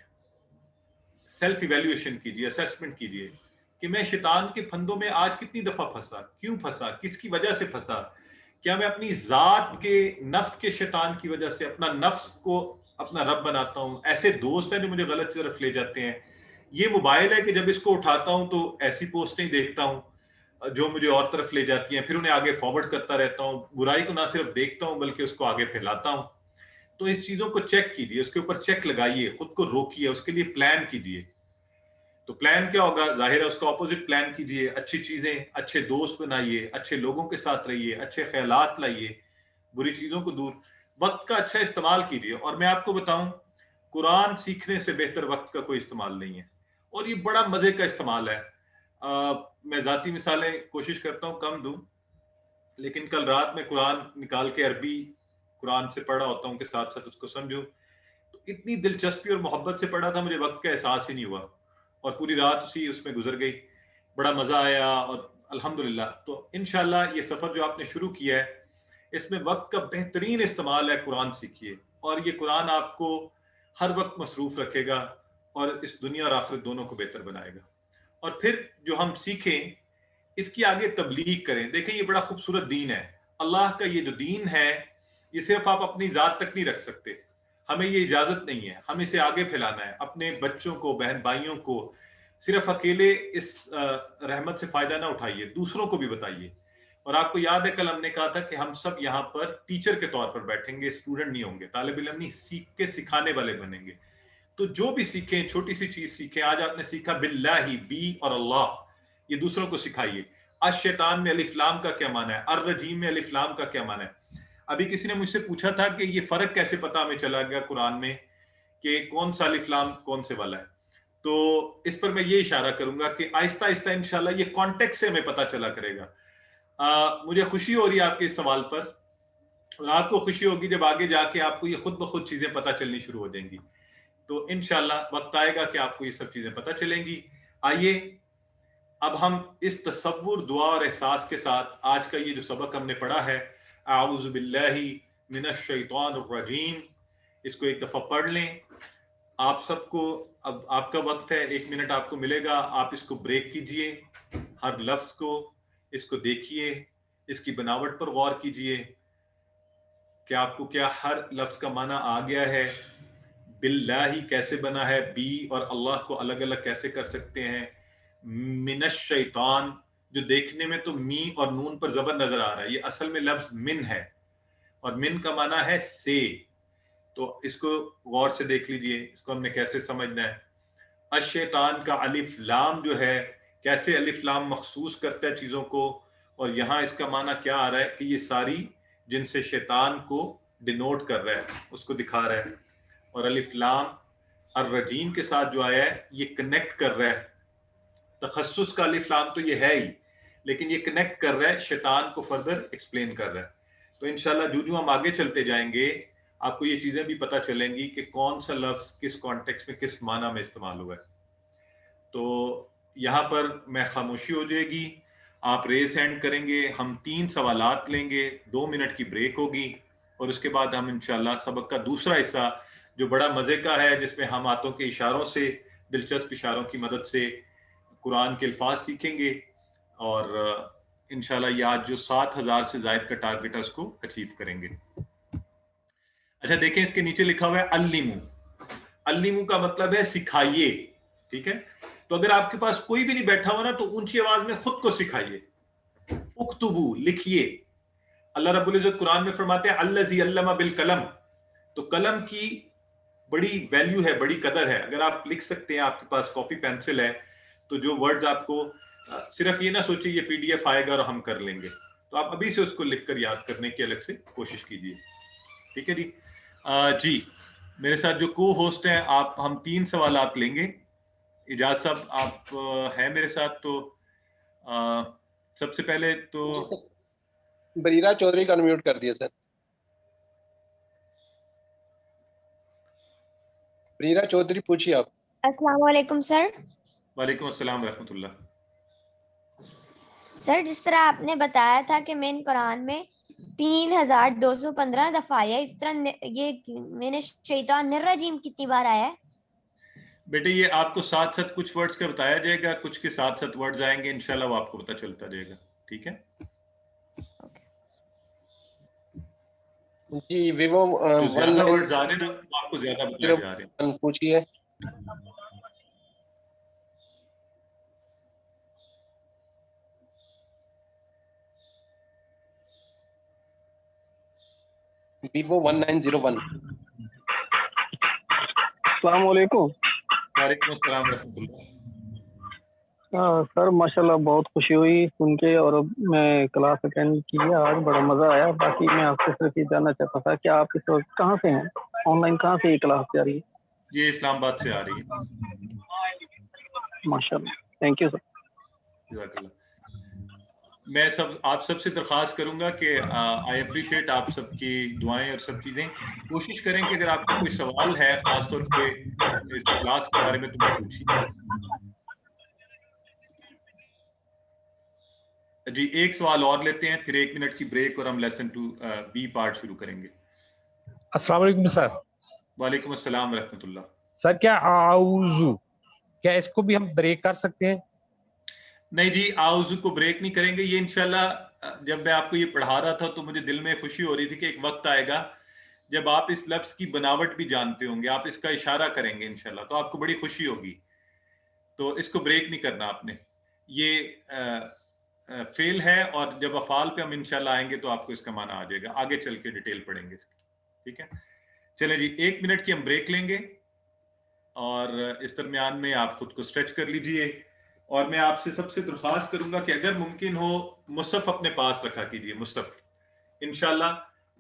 سیلف ایویلیویشن کیجیے, اسیسمنٹ کیجیے کہ میں شیطان کے پھندوں میں آج کتنی دفعہ پھنسا, کیوں پھنسا, کس کی وجہ سے پھنسا. کیا میں اپنی ذات کے, نفس کے شیطان کی وجہ سے اپنا نفس کو اپنا رب بناتا ہوں؟ ایسے دوست ہیں جو مجھے غلط طرف لے جاتے ہیں. یہ موبائل ہے کہ جب اس کو اٹھاتا ہوں تو ایسی پوسٹیں دیکھتا ہوں جو مجھے اور طرف لے جاتی ہیں, پھر انہیں آگے فارورڈ کرتا رہتا ہوں. برائی کو نہ صرف دیکھتا ہوں بلکہ اس کو آگے پھیلاتا ہوں. تو اس چیزوں کو چیک کیجیے, اس کے اوپر چیک لگائیے, خود کو روکیے, اس کے لیے پلان کیجیے. تو پلان کیا ہوگا؟ ظاہر ہے اس کا اپوزٹ پلان کیجیے. اچھی چیزیں, اچھے دوست بنائیے, اچھے لوگوں کے ساتھ رہیے, اچھے خیالات لائیے, بری چیزوں کو دور. وقت کا اچھا استعمال کیجیے. اور میں آپ کو بتاؤں, قرآن سیکھنے سے بہتر وقت کا کوئی استعمال نہیں ہے, اور یہ بڑا مزے کا استعمال ہے. میں ذاتی مثالیں کوشش کرتا ہوں کم دوں, لیکن کل رات میں قرآن نکال کے عربی قرآن سے پڑھا ہوتا ہوں کہ ساتھ ساتھ اس کو سمجھوں. تو اتنی دلچسپی اور محبت سے پڑھا تھا, مجھے وقت کا احساس ہی نہیں ہوا, اور پوری رات اس میں گزر گئی. بڑا مزہ آیا, اور الحمدللہ. تو انشاءاللہ یہ سفر جو آپ نے شروع کیا ہے اس میں وقت کا بہترین استعمال ہے. قرآن سیکھیے اور یہ قرآن آپ کو ہر وقت مصروف رکھے گا اور اس دنیا اور آخرت دونوں کو بہتر بنائے گا. اور پھر جو ہم سیکھیں اس کی آگے تبلیغ کریں. دیکھیں یہ بڑا خوبصورت دین ہے. اللہ کا یہ جو دین ہے یہ صرف آپ اپنی ذات تک نہیں رکھ سکتے. ہمیں یہ اجازت نہیں ہے, ہم اسے آگے پھیلانا ہے. اپنے بچوں کو, بہن بھائیوں کو صرف اکیلے اس رحمت سے فائدہ نہ اٹھائیے, دوسروں کو بھی بتائیے. اور آپ کو یاد ہے کل ہم نے کہا تھا کہ ہم سب یہاں پر ٹیچر کے طور پر بیٹھیں گے, اسٹوڈنٹ نہیں ہوں گے, طالب علم نہیں, سیکھ کے سکھانے والے بنیں گے. تو جو بھی سیکھیں, چھوٹی سی چیز سیکھیں. آج آپ نے سیکھا باللہ, بی اور اللہ, یہ دوسروں کو سکھائیے. الشیطان میں الف لام کا کیا معنی ہے, الرجیم میں الف لام کا کیا معنی ہے. ابھی کسی نے مجھ سے پوچھا تھا کہ یہ فرق کیسے پتا ہمیں چلا گیا قرآن میں کہ کون سا الف لام کون سے والا ہے. تو اس پر میں یہ اشارہ کروں گا کہ آہستہ آہستہ انشاءاللہ یہ کانٹیکٹ سے ہمیں پتا چلا کرے گا. مجھے خوشی ہو رہی ہے آپ کے اس سوال پر, اور آپ کو خوشی ہوگی جب آگے جا کے آپ کو یہ خود بخود چیزیں پتہ چلنی شروع ہو جائیں گی. تو انشاءاللہ وقت آئے گا کہ آپ کو یہ سب چیزیں پتہ چلیں گی. آئیے اب ہم اس تصور, دعا اور احساس کے ساتھ آج کا یہ جو سبق ہم نے پڑھا ہے, اعوذ باللہ من الشیطان الرجیم, اس کو ایک دفعہ پڑھ لیں. آپ سب کو اب آپ کا وقت ہے, 1 منٹ آپ کو ملے گا. آپ اس کو بریک کیجئے, ہر لفظ کو, اس کو دیکھیے, اس کی بناوٹ پر غور کیجئے کہ آپ کو کیا ہر لفظ کا معنی آ گیا ہے. باللہ کیسے بنا ہے, بی اور اللہ کو الگ الگ کیسے کر سکتے ہیں. من الشیطان, جو دیکھنے میں تو می اور نون پر زبر نظر آ رہا ہے, یہ اصل میں لفظ من ہے, اور من کا معنی ہے سے. تو اس کو غور سے دیکھ لیجئے, اس کو ہم نے کیسے سمجھنا ہے. الشیطان کا الف لام جو ہے, کیسے الف لام مخصوص کرتا ہے چیزوں کو, اور یہاں اس کا معنی کیا آ رہا ہے کہ یہ ساری جن سے شیطان کو ڈینوٹ کر رہا ہے, اس کو دکھا رہا ہے. اور الف لام الرجیم کے ساتھ جو آیا ہے یہ کنیکٹ کر رہا ہے. تخصص کا الف لام تو یہ ہے ہی, لیکن یہ کنیکٹ کر رہا ہے, شیطان کو فردر ایکسپلین کر رہا ہے. تو انشاءاللہ جو ہم آگے چلتے جائیں گے آپ کو یہ چیزیں بھی پتہ چلیں گی کہ کون سا لفظ کس کانٹیکسٹ میں کس معنی میں استعمال ہوا ہے. تو یہاں پر میں خاموشی ہو جائے گی, آپ ریز ہینڈ کریں گے, ہم 3 سوالات لیں گے, 2 منٹ کی بریک ہوگی, اور اس کے بعد ہم انشاءاللہ سبق کا دوسرا حصہ جو بڑا مزے کا ہے, جس میں ہم ہاتھوں کے اشاروں سے, دلچسپ اشاروں کی مدد سے قرآن کے الفاظ سیکھیں گے, اور انشاءاللہ یہ آج جو 7,000 سے زائد کا ٹارگٹ ہے اس کو اچیو کریں گے. اچھا دیکھیں اس کے نیچے لکھا ہوا ہے علمو. علمو کا مطلب ہے سکھائیے, ٹھیک ہے. تو اگر آپ کے پاس کوئی بھی نہیں بیٹھا ہوا نا تو اونچی آواز میں خود کو سکھائیے. اکتبو, لکھیے. اللہ رب العزت قرآن میں فرماتے ہیں الذی علم بالقلم, تو قلم کی بڑی ویلیو ہے, بڑی قدر ہے. اگر آپ لکھ سکتے ہیں, آپ کے پاس کاپی پینسل ہے, تو جو ورڈز آپ کو, صرف یہ نہ سوچیں یہ پی ڈی ایف آئے گا اور ہم کر لیں گے, تو آپ ابھی سے اس کو لکھ کر یاد کرنے کی الگ سے کوشش کیجیے, ٹھیک ہے جی. جی میرے ساتھ جو کو ہوسٹ ہیں, آپ ہم 3 سوالات لیں گے. اجاز صاحب آپ ہیں میرے ساتھ, تو سب سے پہلے تو جی سر, بریرہ چودھری کا انمیوٹ کر دیا سر. بریرہ چودھری پوچھیے آپ. السلام علیکم سر. وعلیکم السلام ورحمۃ اللہ. سر جس طرح آپ نے بتایا تھا کہ مین قرآن میں 3,215 دفعہ آیا, اس طرح یہ میں نے شیطان الرجیم کتنی بار آیا ہے؟ بیٹے یہ آپ کو ساتھ ساتھ کچھ ورڈز کا بتایا جائے گا, کچھ کے ساتھ ساتھ ورڈز آئیں گے, انشاءاللہ وہ آپ کو پتہ چلتا جائے گا, ٹھیک ہے. جی ویوو جو زیادہ ورڈز آ رہے ہیں نا وہ آپ کو زیادہ بتائے جا رہے ہیں. پوچھیے. ویوو 1901. السلام علیکم. وعلیکم السلام ورحمۃ اللہ. سر ماشاءاللہ بہت خوشی ہوئی سن کے, اور میں کلاس اٹینڈ کی, آج بڑا مزہ آیا. باقی میں آپ سے صرف یہ جاننا چاہتا تھا کہ آپ اس وقت کہاں سے ہیں, آن لائن کہاں سے یہ کلاس جاری ہے؟ یہ اسلام آباد سے آ رہی ہے. ماشاءاللہ, تھینک یو سر. جزاک اللہ. میں آپ سب سے درخواست کروں گا کہ آئی اپریشیٹ آپ سب کی دعائیں اور سب چیزیں. کوشش کریں کہ اگر آپ کو کوئی سوال ہے خاص طور پہ اس کلاس کے بارے میں تو پوچھیے. جی ایک سوال اور لیتے ہیں، پھر 1 منٹ کی بریک اور ہم لیسن 2 بی پارٹ شروع کریں گے۔ السلام علیکم سر۔ وعلیکم السلام ورحمۃ اللہ۔ سر کیا اعوذ، کیا اس کو بھی ہم بریک کر سکتے ہیں؟ نہیں جی، اعوذ کو بریک نہیں کریں گے۔ یہ انشاءاللہ جب میں آپ کو یہ پڑھا رہا تھا تو مجھے دل میں خوشی ہو رہی تھی کہ ایک وقت آئے گا جب آپ اس لفظ کی بناوٹ بھی جانتے ہوں گے، آپ اس کا اشارہ کریں گے انشاءاللہ، تو آپ کو بڑی خوشی ہوگی۔ تو اس کو بریک نہیں کرنا آپ نے، یہ فعل ہے، اور جب افعال پہ ہم انشاءاللہ آئیں گے تو آپ کو اس کا معنی آ جائے گا، آگے چل کے ڈیٹیل پڑھیں گے اس کی، ٹھیک ہے؟ چلیں جی 1 منٹ کی ہم بریک لیں گے، اور اس درمیان میں آپ خود کو سٹریچ کر لیجئے، اور میں آپ سے سب سے درخواست کروں گا کہ اگر ممکن ہو مصحف اپنے پاس رکھا کیجئے، مصحف انشاءاللہ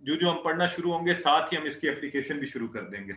جو ہم پڑھنا شروع ہوں گے ساتھ ہی ہم اس کی اپلیکیشن بھی شروع کر دیں گے۔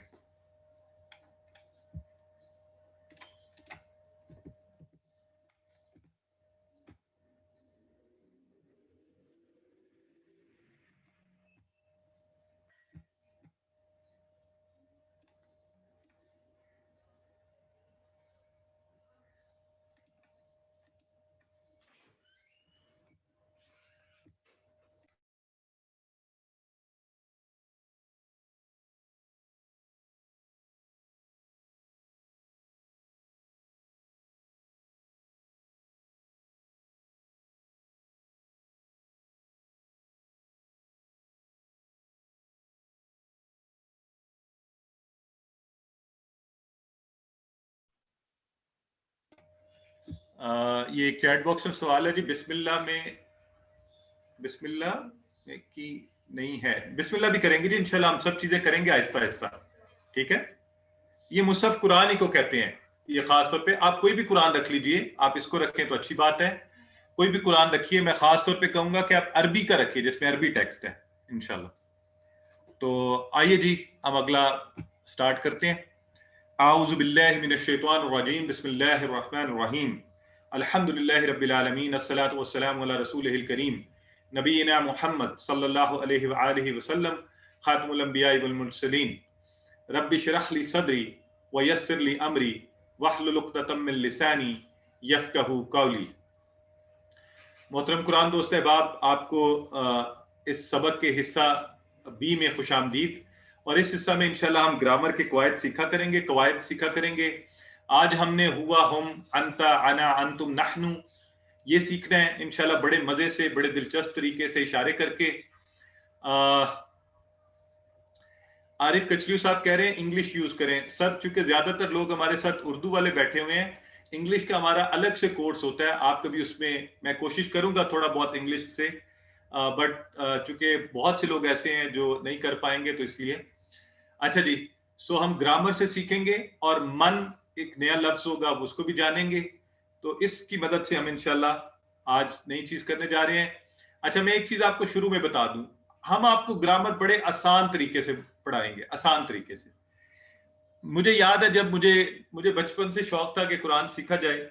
یہ ایک چیٹ باکس میں سوال ہے جی، بسم اللہ کی نہیں ہے، بسم اللہ بھی کریں گے جی انشاءاللہ، ہم سب چیزیں کریں گے آہستہ آہستہ، ٹھیک ہے؟ یہ مصحف قرآن ہی کو کہتے ہیں، یہ خاص طور پہ آپ کوئی بھی قرآن رکھ لیجئے، آپ اس کو رکھیں تو اچھی بات ہے، کوئی بھی قرآن رکھیے، میں خاص طور پہ کہوں گا کہ آپ عربی کا رکھیے جس میں عربی ٹیکسٹ ہے انشاءاللہ۔ تو آئیے جی ہم اگلا سٹارٹ کرتے ہیں۔ اعوذ باللہ من الشیطان الرجیم، بسم اللہ الرحمن الرحیم، الحمدللہ رب العالمین، الصلاۃ والسلام علی رسولہ الکریم نبینا محمد صلی اللہ علیہ وآلہ وسلم، خاتم الانبیاء والمرسلین، رب اشرح لی صدری ویسر لی امری واحلل عقدۃ من لسانی یفقہوا قولی۔ محترم قرآن دوست احباب، آپ کو اس سبق کے حصہ بی میں خوش آمدید، اور اس حصہ میں انشاءاللہ ہم گرامر کے قواعد سیکھا کریں گے۔ آج ہم نے ہوا، ہم، انتا، انا، انتم، نحنو، یہ سیکھنا ہے انشاءاللہ بڑے مزے سے، بڑے دلچسپ طریقے سے اشارے کر کے۔ عارف کچلیو صاحب کہہ رہے ہیں انگلش یوز کریں۔ سر چونکہ زیادہ تر لوگ ہمارے ساتھ اردو والے بیٹھے ہوئے ہیں، انگلش کا ہمارا الگ سے کورس ہوتا ہے، آپ کبھی اس میں کوشش کروں گا تھوڑا بہت انگلش سے، بٹ چونکہ بہت سے لوگ ایسے ہیں جو نہیں کر پائیں گے تو اس لیے۔ اچھا جی، سو ہم گرامر سے سیکھیں گے، اور من ایک نیا لفظ ہوگا اس کو بھی جانیں گے، تو اس کی مدد سے ہم انشاءاللہ آج نئی چیز کرنے جا رہے ہیں۔ اچھا میں ایک چیز آپ کو شروع میں بتا دوں، ہم آپ کو گرامر بڑے آسان طریقے سے پڑھائیں گے، آسان طریقے سے۔ مجھے یاد ہے جب مجھے بچپن سے شوق تھا کہ قرآن سیکھا جائے،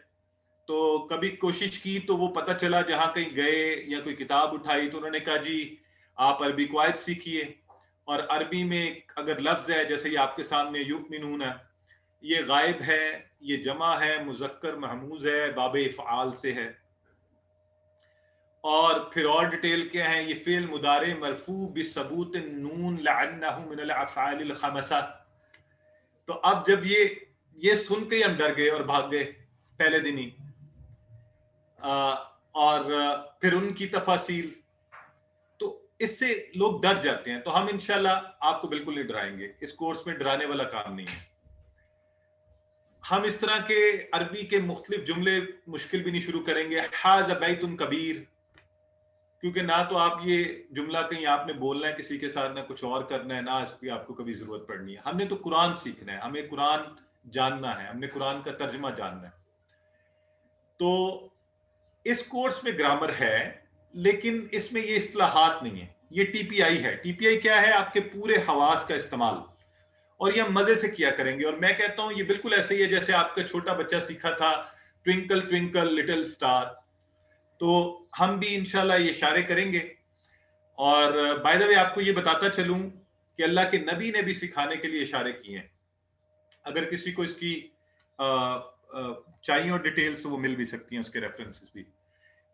تو کبھی کوشش کی تو وہ پتہ چلا جہاں کہیں گئے یا کوئی کتاب اٹھائی تو انہوں نے کہا جی آپ عربی قواعد سیکھیے، اور عربی میں اگر لفظ ہے جیسے یہ آپ کے سامنے یؤمنون ہے، یہ غائب ہے، یہ جمع ہے، مذکر محموز ہے، باب افعال سے ہے، اور پھر اور ڈیٹیل کیا ہے، یہ فعل مضارع مرفوع بثبوت النون لعنہ من الافعال الخمسہ۔ تو اب جب یہ سن کے ہی ہم ڈر گئے اور بھاگ گئے پہلے دن ہی، اور پھر ان کی تفاصیل، تو اس سے لوگ ڈر جاتے ہیں۔ تو ہم انشاءاللہ آپ کو بالکل نہیں ڈرائیں گے، اس کورس میں ڈرانے والا کام نہیں ہے۔ ہم اس طرح کے عربی کے مختلف جملے مشکل بھی نہیں شروع کریں گے، ھذا بیت کبیر، کیونکہ نہ تو آپ یہ جملہ کہیں آپ نے بولنا ہے کسی کے ساتھ، نہ کچھ اور کرنا ہے، نہ اس کی آپ کو کبھی ضرورت پڑنی ہے۔ ہم نے تو قرآن سیکھنا ہے، ہمیں قرآن جاننا ہے، ہم نے قرآن کا ترجمہ جاننا ہے۔ تو اس کورس میں گرامر ہے، لیکن اس میں یہ اصطلاحات نہیں ہیں، یہ ٹی پی آئی ہے۔ ٹی پی آئی کیا ہے؟ آپ کے پورے حواس کا استعمال، اور یہ ہم مزے سے کیا کریں گے۔ اور میں کہتا ہوں یہ بالکل ایسے ہی ہے جیسے آپ کا چھوٹا بچہ سیکھا تھا ٹوئنکل ٹوئنکل لٹل سٹار، تو ہم بھی انشاءاللہ یہ اشارے کریں گے۔ اور بائی دا وے آپ کو یہ بتاتا چلوں کہ اللہ کے نبی نے بھی سکھانے کے لیے اشارے کیے ہیں، اگر کسی کو اس کی چاہیے اور ڈیٹیلز تو وہ مل بھی سکتی ہیں، اس کے ریفرنسز بھی۔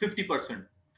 50%।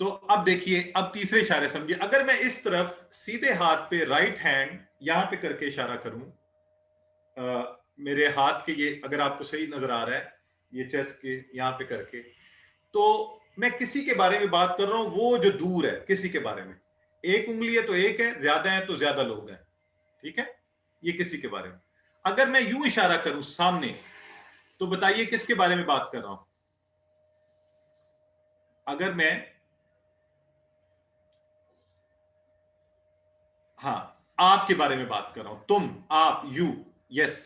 تو اب دیکھیے اب تیسرے اشارے سمجھیے. اگر میں اس طرف سیدھے ہاتھ پہ رائٹ ہینڈ یہاں پہ کر کے اشارہ کروں میرے ہاتھ کے یہ اگر آپ کو صحیح نظر آ رہا ہے یہ چیسٹ کے یہاں پہ کر کے, تو میں کسی کے بارے میں بات کر رہا ہوں وہ جو دور ہے, کسی کے بارے میں. ایک انگلی ہے تو ایک ہے, زیادہ ہے تو زیادہ لوگ ہیں, ٹھیک ہے, یہ کسی کے بارے میں. اگر میں یوں اشارہ کروں سامنے تو بتائیے کس کے بارے میں بات کر رہا ہوں. اگر میں ہاں آپ کے بارے میں بات کر رہا ہوں, تم, آپ, یو, یس,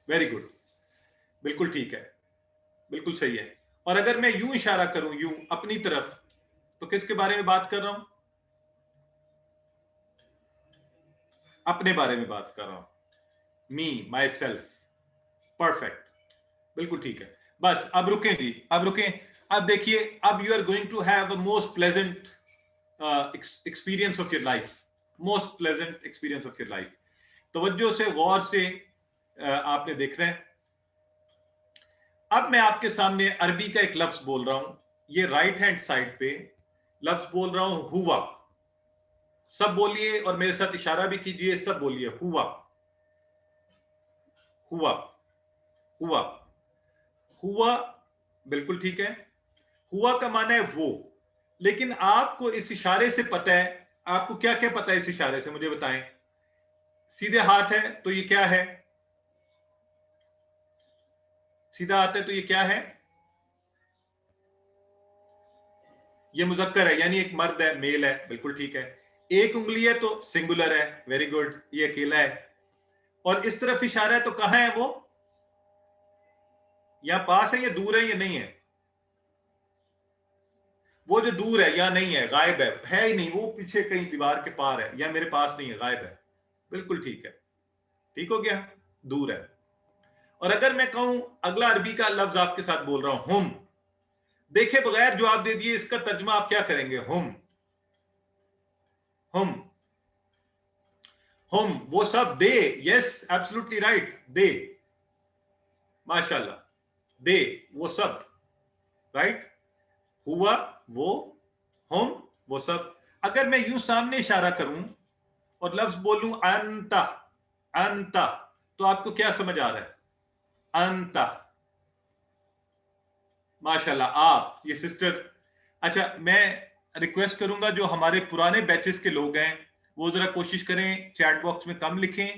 ویری گڈ, بالکل ٹھیک ہے, بالکل صحیح ہے. اور اگر میں یوں اشارہ کروں یوں اپنی طرف تو کس کے بارے میں بات کر رہا ہوں؟ اپنے بارے میں بات کر رہا ہوں. می, مائی سیلف, پرفیکٹ, بالکل ٹھیک ہے. بس اب رکیں جی, اب رکیں. اب دیکھیے اب you are going to have a most pleasant experience of your life, most pleasant experience of your life. توجہ سے غور سے آپ نے دیکھ رہے ہیں. اب میں آپ کے سامنے عربی کا ایک لفظ بول رہا ہوں, یہ رائٹ ہینڈ سائڈ پہ لفظ بول رہا ہوں ہوا. سب بولیے اور میرے ساتھ اشارہ بھی کیجئے, سب بولیے ہوا, ہوا, ہوا, ہوا, بالکل ٹھیک ہے. ہوا کا معنی ہے وہ, لیکن آپ کو اس اشارے سے پتہ ہے, آپ کو کیا کیا پتہ ہے اس اشارے سے مجھے بتائیں. سیدھے ہاتھ ہے تو یہ کیا ہے؟ سیدھا ہاتھ ہے تو یہ کیا ہے؟ یہ مذکر ہے یعنی ایک مرد ہے, میل ہے, بالکل ٹھیک ہے. ایک انگلی ہے تو سنگولر ہے, ویری گڈ, یہ اکیلا ہے. اور اس طرف اشارہ ہے تو کہاں ہے وہ؟ یا پاس ہے یا دور ہے یا نہیں ہے؟ وہ جو دور ہے یا نہیں ہے, غائب ہے ہی نہیں, وہ پیچھے کہیں دیوار کے پار ہے یا میرے پاس نہیں ہے, غائب ہے. بالکل ٹھیک ہے, ٹھیک ہو گیا, دور ہے. اور اگر میں کہوں اگلا عربی کا لفظ آپ کے ساتھ بول رہا ہوں ہم, دیکھیں بغیر جواب دے دیے اس کا ترجمہ آپ کیا کریں گے؟ ہم, ہم, ہم, وہ سب, دے, یس ایبسولوٹلی رائٹ, دے, ماشاءاللہ, دے, وہ سب, رائٹ. ہوا وہ, ہم وہ سب. اگر میں یوں سامنے اشارہ کروں اور لفظ بولوں انتا, انتا, تو آپ کو کیا سمجھ آ رہا ہے؟ انتا, ماشاءاللہ, آپ, یہ سسٹر. اچھا میں ریکویسٹ کروں گا جو ہمارے پرانے بیچز کے لوگ ہیں وہ ذرا کوشش کریں چیٹ باکس میں کم لکھیں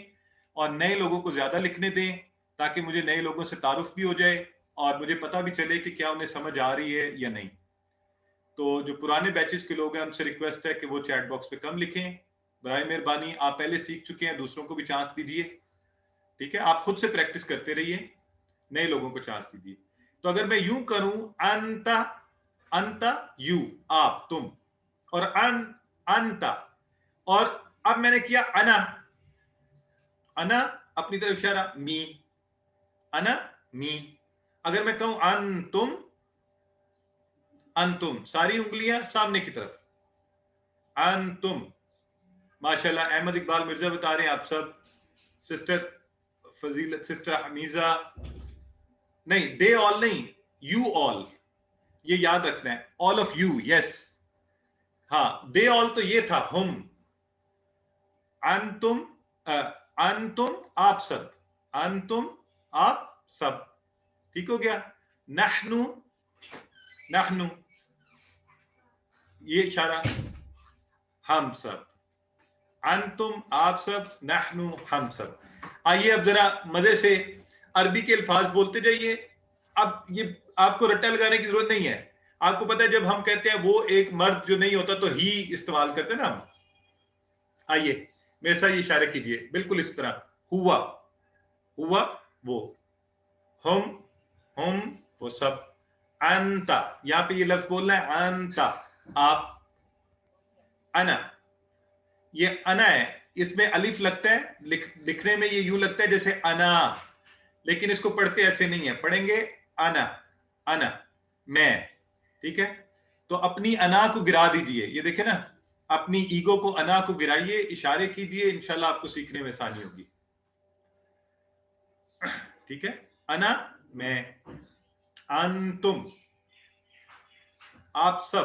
اور نئے لوگوں کو زیادہ لکھنے دیں تاکہ مجھے نئے لوگوں سے تعارف بھی ہو جائے اور مجھے پتہ بھی چلے کہ کیا انہیں سمجھ آ رہی ہے یا نہیں. تو جو پرانے بیچز کے لوگ ہیں ان سے ریکویسٹ ہے کہ وہ چیٹ باکس پہ کم لکھیں برائے مہربانی. آپ پہلے سیکھ چکے ہیں, دوسروں کو بھی چانس دیجیے, ٹھیک ہے. آپ خود سے پریکٹس کرتے رہیے, نئے لوگوں کو چانس دیجیے. تو اگر میں یوں کروں انتا, انتا, یو, آپ, تم, اور انتا, اور اب میں نے کیا انا, انا, اپنی طرف اشارہ, می, انا, می. اگر میں کہوں انتم, انتم, ساری انگلیاں سامنے کی طرف, انتم, ماشاءاللہ. احمد اقبال مرزا بتا رہے ہیں آپ سب, سسٹر فضیلت, سسٹر حمیزہ, نہیں, دے آل نہیں, یو آل, یہ یاد رکھنا ہے, آل آف یو, یس. ہاں, دے آل تو یہ تھا ہم, انتم, انتم, آپ سب, انتم, آپ سب, ٹھیک ہو گیا. نحنو, نحنو, یہ اشارہ, ہم سب, انتم, آپ سب, نحنو, ہم سب. آئیے اب ذرا مزے سے عربی کے الفاظ بولتے جائیے. اب یہ آپ کو رٹا لگانے کی ضرورت نہیں ہے, آپ کو پتہ ہے جب ہم کہتے ہیں وہ ایک مرد جو نہیں ہوتا تو ہی استعمال کرتے نا ہم. آئیے میرے ساتھ یہ اشارہ کیجئے, بالکل اس طرح, ہوا, ہوا وہ, ہم وہ سب, انتا, یہاں پہ یہ لفظ بولنا ہے انتا, آپ, انا, یہ انا ہے, اس میں الف لگتا ہے, لکھنے میں یہ یوں لگتا ہے جیسے انا, لیکن اس کو پڑھتے ایسے نہیں ہے, پڑھیں گے انا, انا, میں, ٹھیک ہے. تو اپنی انا کو گرا دیجئے, یہ دیکھیں نا, اپنی ایگو کو, انا کو گرائیے, اشارے کیجئے, انشاءاللہ آپ کو سیکھنے میں آسانی ہوگی, ٹھیک ہے. انا, میں, انتم, آپ سب,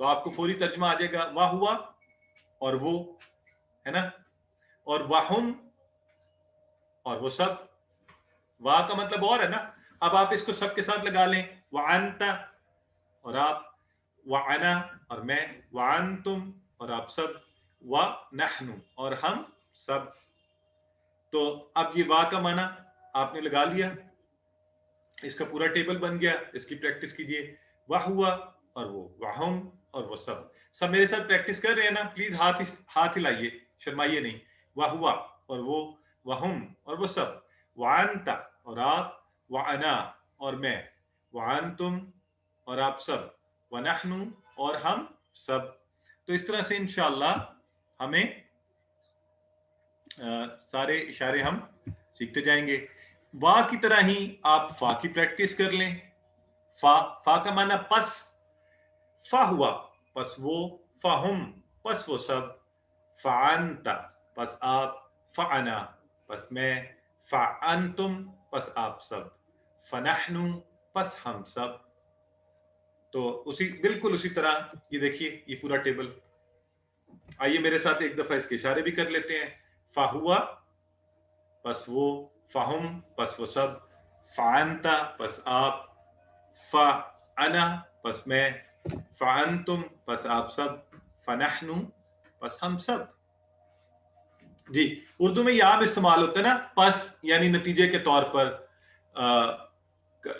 تو آپ کو فوری ترجمہ آ جائے گا واہ ہوا اور وہ، ہے نا، اور واہم اور وہ سب. واہ کا مطلب اور ہے نا. اب آپ اس کو سب کے ساتھ لگا لیں، وانت اور آپ، وانا اور میں، وانتم اور آپ سب، ونحن اور ہم سب. تو اب یہ واہ کا معنی آپ نے لگا لیا، اس کا پورا ٹیبل بن گیا. اس کی پریکٹس کیجئے. واہ ہوا اور وہ، واہم اور وہ سب. سب میرے ساتھ پریکٹس کر رہے ہیں نا؟ پلیز ہاتھ ہلائیے، شرمائیے نہیں. واہ ہوا اور وہ، واہم اور وہ سب، وانت اور آپ، وانا اور میں، وانتم اور آپ سب، ونحن اور ہم سب. تو اس طرح سے انشاءاللہ ہمیں سارے اشارے ہم سیکھتے جائیں گے. وا کی طرح ہی آپ فا کی پریکٹس کر لیں. فا کا معنی پس. فا ہوا پس وہ، فہم پس وہ سب، فانت پس آپ، فانا پس میں، فانتم پس آپ سب، فنحن پس ہم سب. تو بالکل اسی طرح یہ دیکھیے یہ پورا ٹیبل. آئیے میرے ساتھ ایک دفعہ اس کے اشارے بھی کر لیتے ہیں. فا ہوا پس وہ، فہم پس وہ سب، فانتا پس آپ، فانا پس میں، فانتم پس آپ سب، فنحن پس ہم سب. جی اردو میں یہ عام استعمال ہوتا ہے نا، پس یعنی نتیجے کے طور پر،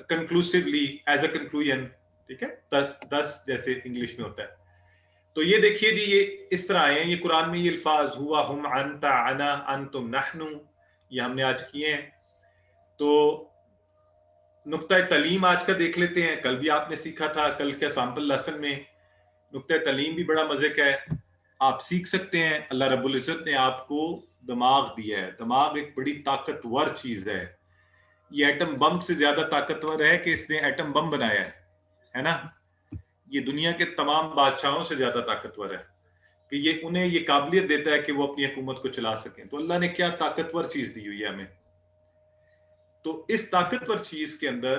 کنکلوسیولی، ایز اے کنکلوژن. ٹھیک ہے، دس جیسے انگلش میں ہوتا ہے. تو یہ دیکھیے جی یہ اس طرح آئے ہیں یہ قرآن میں. یہ الفاظ ہوا، ہم، انت، انا، انتم، نحن، یہ ہم نے آج کیے ہیں. تو نقطۂ تعلیم آج کا دیکھ لیتے ہیں. کل بھی آپ نے سیکھا تھا، کل کے سیمپل لیسن میں نقطۂ تعلیم بھی بڑا مزے کا ہے. آپ سیکھ سکتے ہیں. اللہ رب العزت نے آپ کو دماغ دیا ہے. دماغ ایک بڑی طاقتور چیز ہے. یہ ایٹم بم سے زیادہ طاقتور ہے کہ اس نے ایٹم بم بنایا ہے نا. یہ دنیا کے تمام بادشاہوں سے زیادہ طاقتور ہے کہ یہ انہیں یہ قابلیت دیتا ہے کہ وہ اپنی حکومت کو چلا سکیں. تو اللہ نے کیا طاقتور چیز دی ہوئی ہے ہمیں. تو اس طاقتور چیز کے اندر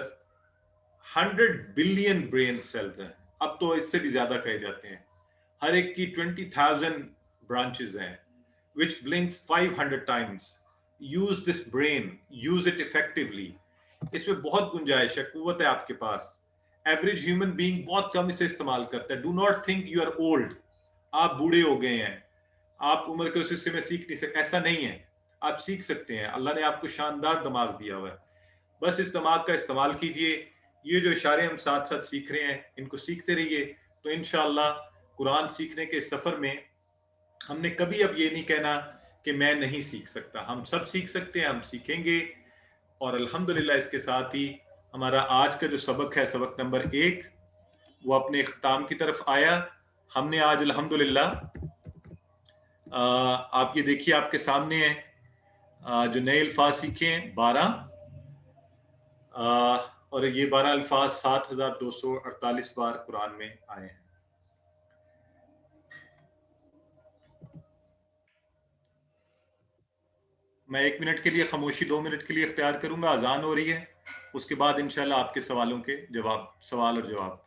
100 بلین برین سیلز ہیں. اب تو اس سے بھی زیادہ کہے جاتے ہیں. ہر ایک کی 20,000 برانچز ہیں. which blinks 500 times. Use this brain, use it effectively. اس میں بہت گنجائش ہے، قوت ہے آپ کے پاس. ایوریج ہیومن بینگ بہت کم اسے استعمال کرتا ہے. Do not think you are old. آپ بوڑھے ہو گئے ہیں، آپ عمر کے اس حصے میں سیکھ نہیں سکتے. ایسا نہیں ہے، آپ سیکھ سکتے ہیں. اللہ نے آپ کو شاندار دماغ دیا ہوا ہے. بس اس دماغ کا استعمال کیجئے. یہ جو اشارے ہم ساتھ ساتھ سیکھ رہے ہیں ان کو سیکھتے رہیے. تو انشاءاللہ قرآن سیکھنے کے سفر میں ہم نے کبھی اب یہ نہیں کہنا کہ میں نہیں سیکھ سکتا. ہم سب سیکھ سکتے ہیں، ہم سیکھیں گے. اور الحمدللہ اس کے ساتھ ہی ہمارا آج کا جو سبق ہے، سبق نمبر 1، وہ اپنے اختتام کی طرف آیا. ہم نے آج الحمدللہ آپ یہ دیکھیے آپ کے سامنے ہیں جو نئے الفاظ سیکھے ہیں 12، اور یہ 12 الفاظ 7,248 بار قرآن میں آئے ہیں. میں 1 منٹ کے لیے خاموشی 2 منٹ کے لیے اختیار کروں گا. اذان ہو رہی ہے، اس کے بعد انشاءاللہ آپ کے سوالوں کے جواب، سوال اور جواب.